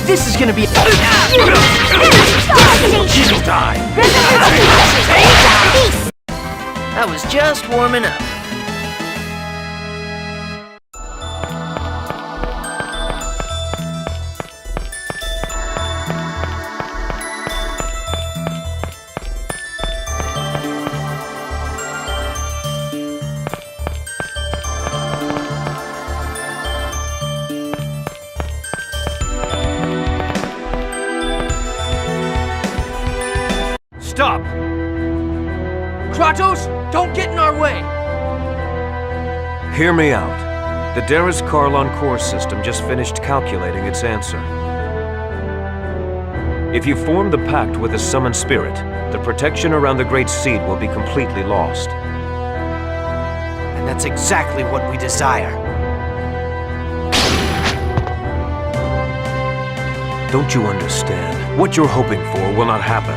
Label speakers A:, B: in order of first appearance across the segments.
A: This is gonna be...
B: You'll die!
A: I was just warming up.
B: Stop!
A: Kratos, don't get in our way!
B: Hear me out. The Darius-Karlon core system just finished calculating its answer. If you form the pact with a summoned spirit, the protection around the Great Seed will be completely lost.
C: And that's exactly what we desire.
B: Don't you understand? What you're hoping for will not happen.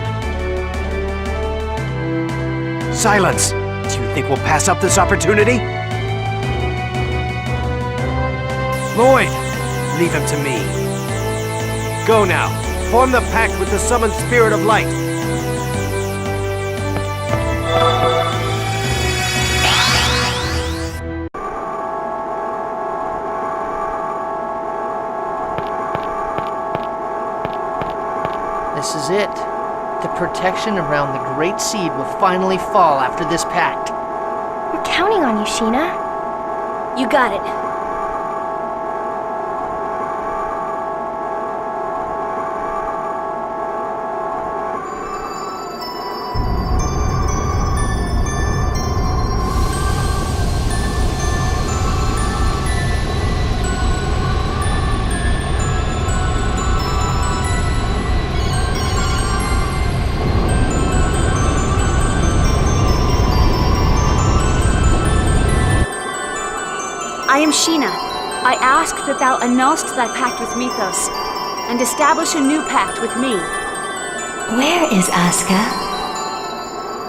C: Silence! Do you think we'll pass up this opportunity? Lloyd, leave him to me. Go now. Form the pact with the summoned spirit of light.
A: This is it. The protection around the Great Seed will finally fall after this pact.
D: We're counting on you, Sheena. You got it. I am Sheena. I ask that thou annulst thy pact with Mythos, and establish a new pact with me.
E: Where is Asuka?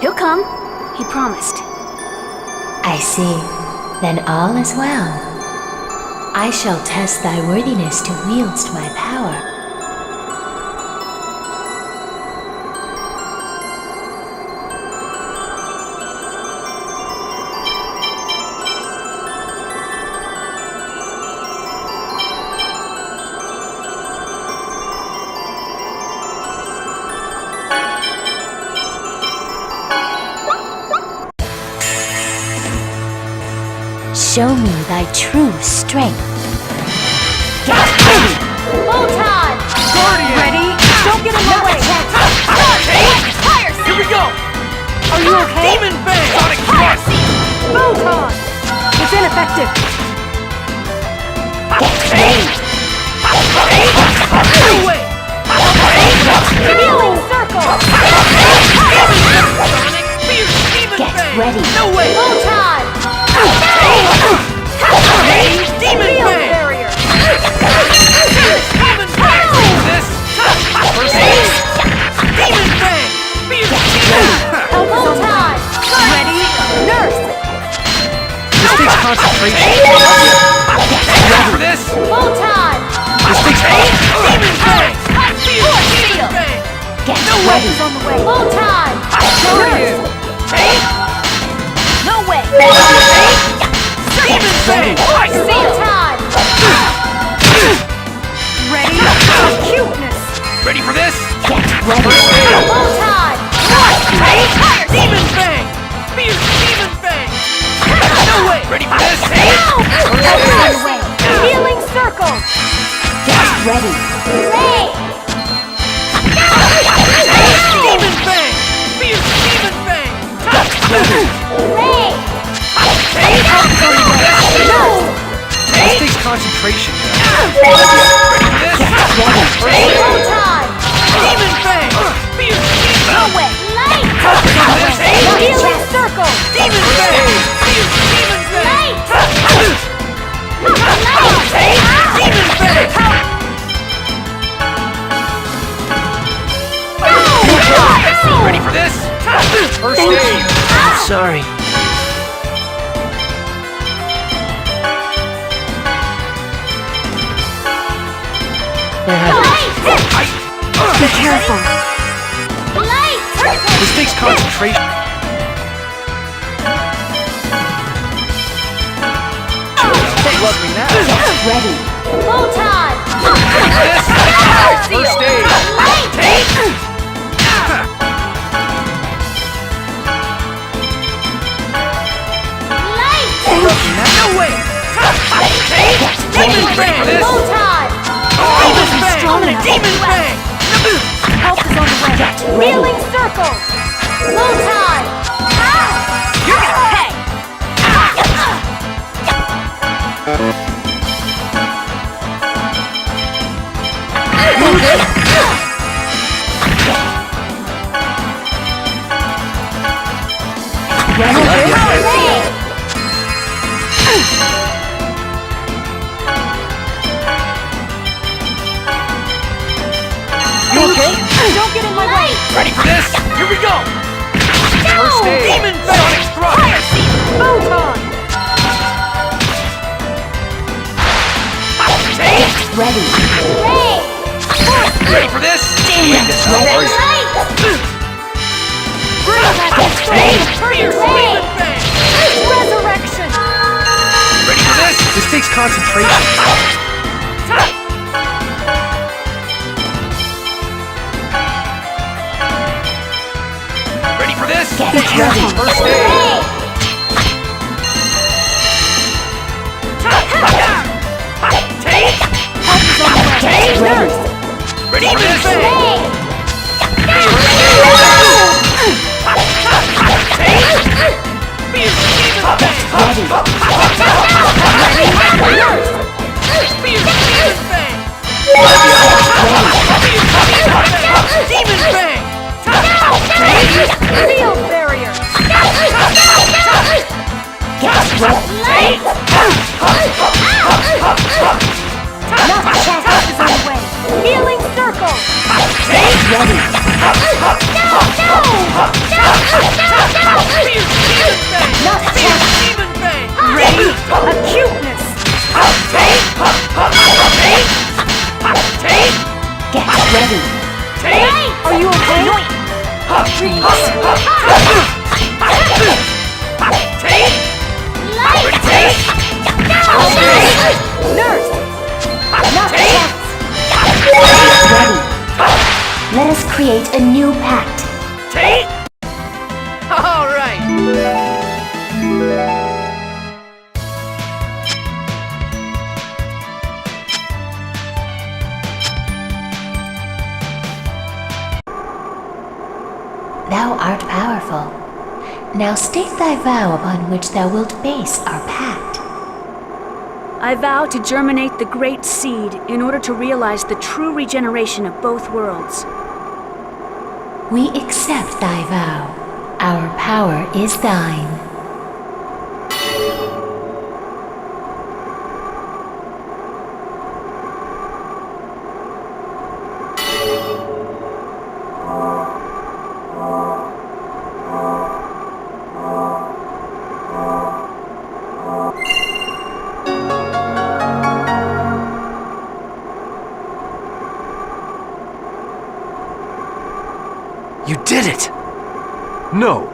D: He'll come. He promised.
E: I see. Then all is well. I shall test thy worthiness to wield my power. Show me thy true strength.
D: Get ready! Full time!
B: Guardian!
D: Ready? Don't get in my way!
A: Here we go!
D: Are you okay?
A: Demon Bang!
B: Sonic Thrust!
D: Photon! It's ineffective!
A: No way!
D: Healing circle!
A: Sonic Fierce Demon
E: Get
A: Bang!
E: ready.
A: No way!
D: Full time!
A: Demon
D: Field
A: Bang!
D: barrier!
A: Demon Bang! This! First aid! Demon Bang! Fierce Demon!
D: Full time! Ready? Nurse!
B: This takes concentration. Ready for this?
D: Full time!
B: This takes
A: Demon Bang! Fierce Demon Bang!
E: Get
A: No
E: ready.
D: Weapons on the way! Full time!
A: Guardian!
D: No way!
A: Demon Bang! I see
D: Full
A: it!
D: time! Ready? Cuteness!
B: Ready for this?
E: Ready.
D: Full time!
A: Demon Bang! Fierce Demon Bang! No way!
B: Ready for this?
D: Weapons on the way! Healing circle!
E: Get ready.
D: Ray!
A: Demon Bang! Fierce Demon Bang!
D: Ray!
A: No!
B: This takes concentration.
D: Full time!
A: Demon Bang! Fierce Demon
D: No way! Light! Healing circle!
A: Demon Bang! Fierce Demon Bang!
D: Light!
A: Demon Bang!
B: Ready for this? First aid.
A: Sorry.
D: Light! careful.
C: This takes concentration.
A: Love me now.
E: Ready.
D: Photon!
C: First aid.
A: No way!
C: Demon Bang!
D: Photon!
A: Strong enough. Demon Bang!
D: Help is on the way. Healing circle! Photon! You're gonna pay!
A: You okay?
D: Don't get in my way!
C: Ready for this? Here we go! First aid.
A: Demon
C: Sonic Strike!
D: Photon!
E: Ready.
C: Ready for this?
D: Bring back the strength! Resurrection!
C: Ready for this? This takes concentration. Ready for this?
E: Get ready.
C: First aid.
E: Get ready.
C: Ready for this?
A: Demon Bang!
D: Field barrier!
E: Get ready.
D: Help is on the way! Healing circle!
E: Ready. Not check.
A: Demon Bang!
D: Ready? Acuteness!
E: Get ready.
D: Are you okay? Nurse!
E: Not check. Ready. Let us create a new pact.
A: All right.
E: Thou art powerful. Now state thy vow upon which thou wilt base our pact.
D: I vow to germinate the great seed in order to realize the true regeneration of both worlds.
E: We accept thy vow. Our power is thine.
C: You did it! No.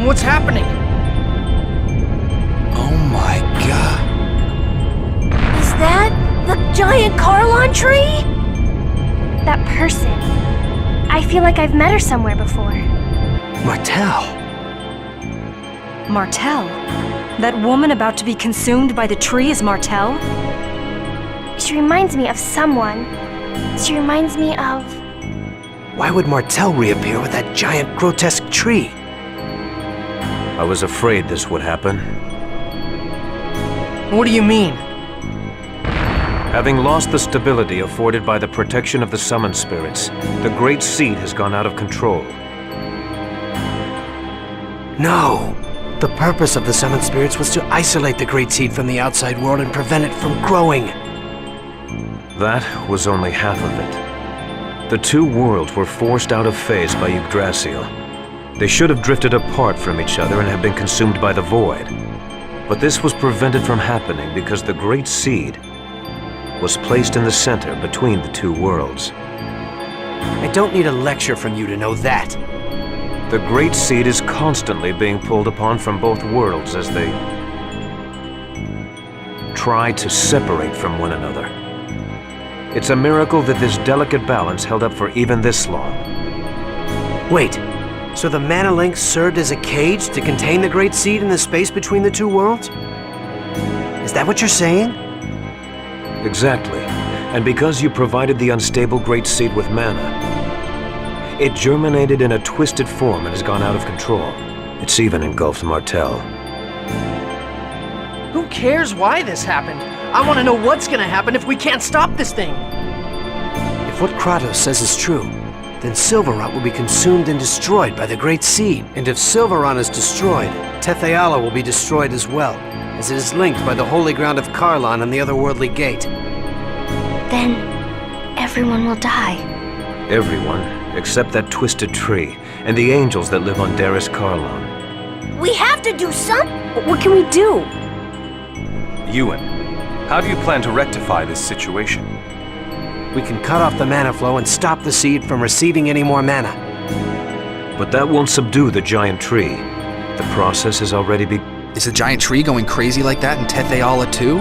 A: What's happening?
C: Oh my god.
F: Is that the giant Carlon tree? That person. I feel like I've met her somewhere before.
C: Martel.
G: Martel? That woman about to be consumed by the tree is Martel?
F: She reminds me of someone. She reminds me of...
C: Why would Martel reappear with that giant grotesque tree?
B: I was afraid this would happen.
A: What do you mean?
B: Having lost the stability afforded by the protection of the summoned spirits, the Great Seed has gone out of control.
C: No! The purpose of the summoned spirits was to isolate the Great Seed from the outside world and prevent it from growing.
B: That was only half of it. The two worlds were forced out of phase by Yggdrasil. They should have drifted apart from each other and have been consumed by the void. But this was prevented from happening because the Great Seed was placed in the center between the two worlds.
C: I don't need a lecture from you to know that.
B: The Great Seed is constantly being pulled upon from both worlds as they try to separate from one another. It's a miracle that this delicate balance held up for even this long.
C: Wait, so the mana link served as a cage to contain the Great Seed in the space between the two worlds? Is that what you're saying?
B: Exactly. And because you provided the unstable Great Seed with mana, it germinated in a twisted form and has gone out of control. It's even engulfed Martel.
A: Who cares why this happened? I want to know what's gonna happen if we can't stop this thing.
C: If what Kratos says is true, then Silverrot will be consumed and destroyed by the Great Seed. And if Silverrot is destroyed, Tetheala will be destroyed as well, as it is linked by the holy ground of Carlon and the otherworldly gate.
F: Then... everyone will die.
B: Everyone, except that twisted tree, and the angels that live on Daris Carlon.
F: We have to do something!
G: What can we do?
H: Ewan, how do you plan to rectify this situation?
C: We can cut off the mana flow and stop the seed from receiving any more mana.
B: But that won't subdue the giant tree. The process has already begun.
I: Is the giant tree going crazy like that in Tetheala too?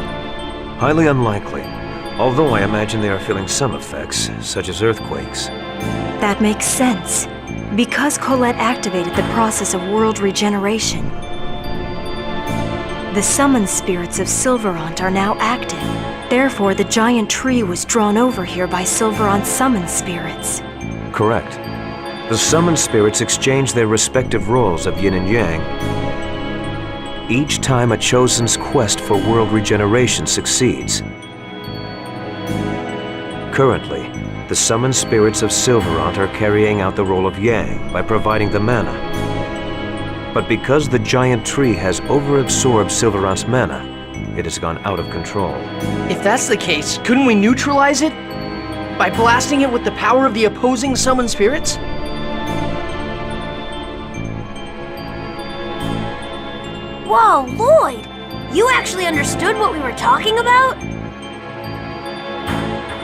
B: Highly unlikely, although I imagine they are feeling some effects, such as earthquakes.
G: That makes sense. Because Colette activated the process of world regeneration. The summoned spirits of Silverant are now active. Therefore, the giant tree was drawn over here by Silverant's summoned spirits.
B: Correct. The summoned spirits exchange their respective roles of yin and yang each time a chosen's quest for world regeneration succeeds. Currently, the summoned spirits of Silverant are carrying out the role of Yang by providing the mana. But because the giant tree has overabsorbed Silverant's mana, it has gone out of control.
A: If that's the case, couldn't we neutralize it? By blasting it with the power of the opposing summoned spirits?
F: Whoa, Lloyd! You actually understood what we were talking about?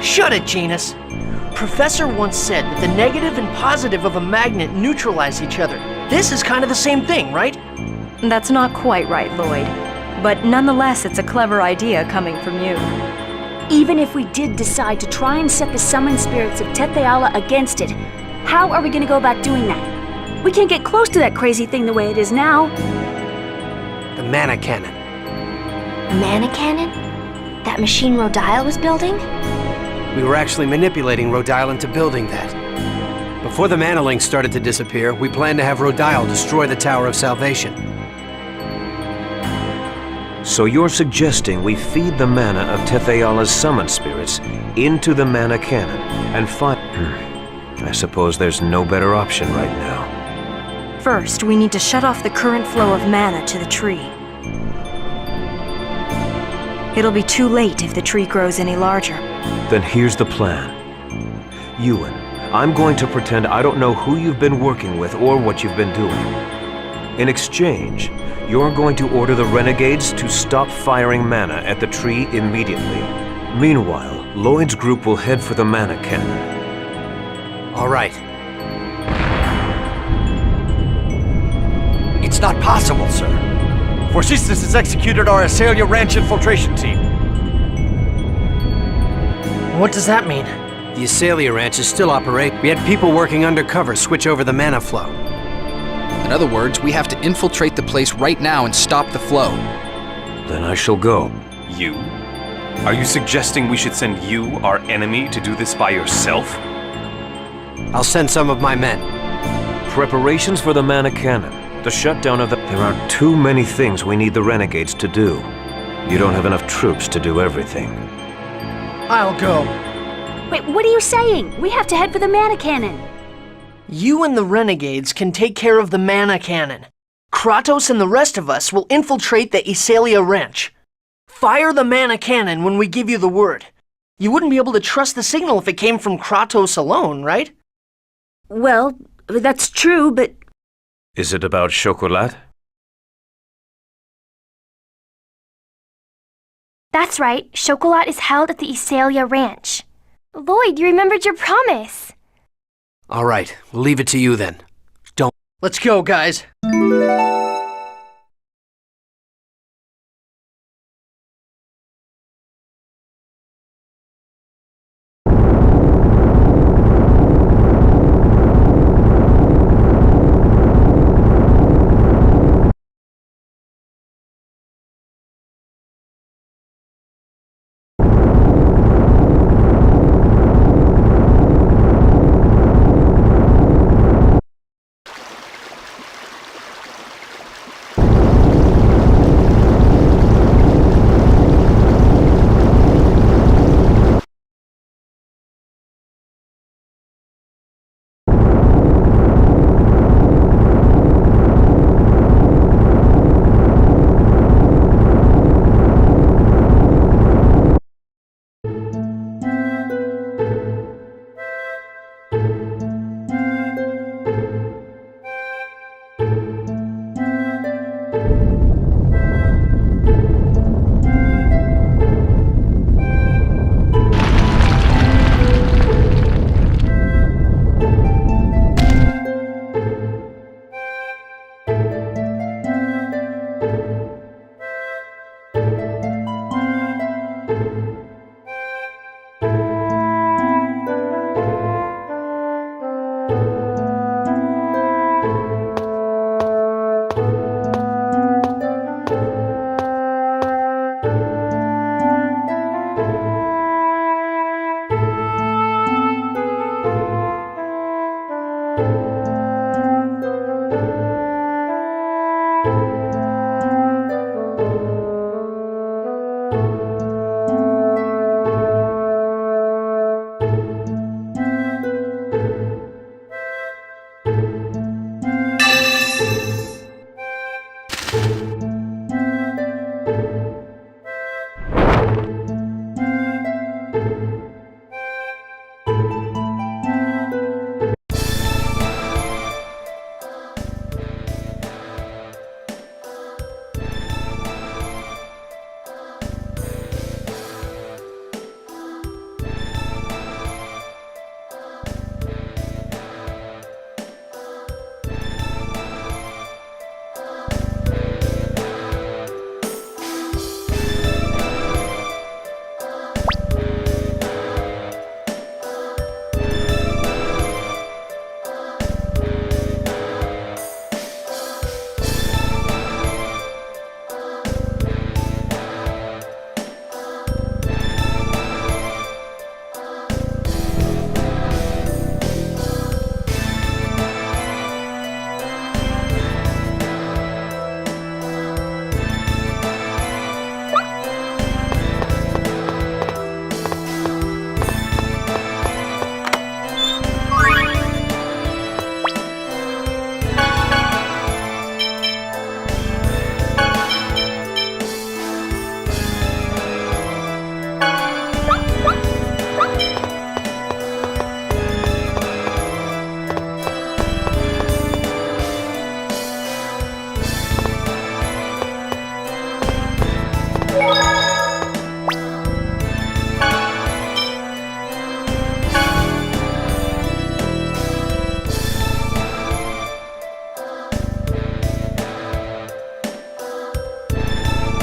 A: Shut it, Genus. Professor once said that the negative and positive of a magnet neutralize each other. This is kind of the same thing, right?
G: That's not quite right, Lloyd. But nonetheless, it's a clever idea coming from you.
D: Even if we did decide to try and set the summoned spirits of Tetheala against it, how are we gonna go about doing that? We can't get close to that crazy thing the way it is now.
C: The mana cannon.
F: Mana cannon? That machine Rodile was building?
C: We were actually manipulating Rodile into building that. Before the mana link started to disappear, we planned to have Rodile destroy the Tower of Salvation.
B: So you're suggesting we feed the mana of Tetheala's summoned spirits into the mana cannon and fight... I suppose there's no better option right now.
G: First, we need to shut off the current flow of mana to the tree. It'll be too late if the tree grows any larger.
B: Then here's the plan. Ewan, I'm going to pretend I don't know who you've been working with or what you've been doing. In exchange, you're going to order the renegades to stop firing mana at the tree immediately. Meanwhile, Lloyd's group will head for the mana cannon.
C: All right. It's
J: not possible, sir. Forcistas has executed our Symphonia Ranch infiltration team.
A: What does that mean?
C: The Azalea Ranch is still operating. We had people working undercover switch over the mana flow.
I: In other words, we have to infiltrate the place right now and stop the flow.
B: Then I shall go.
H: You? Are you suggesting we should send you, our enemy, to do this by yourself?
C: I'll send some of my men.
B: Preparations for the mana cannon. The shutdown of the... There are too many things we need the renegades to do. You don't have enough troops to do everything.
A: I'll go.
D: Wait, what are you saying? We have to head for the mana cannon.
A: You and the renegades can take care of the mana cannon. Kratos and the rest of us will infiltrate the Azalea Ranch. Fire the mana cannon when we give you the word. You wouldn't be able to trust the signal if it came from Kratos alone, right?
D: Well, that's true, but...
B: Is it about chocolate?
F: That's right. Chocolat is held at the Azalea Ranch. Lloyd, you remembered your promise.
C: All right, we'll leave it to you then.
A: Let's go, guys.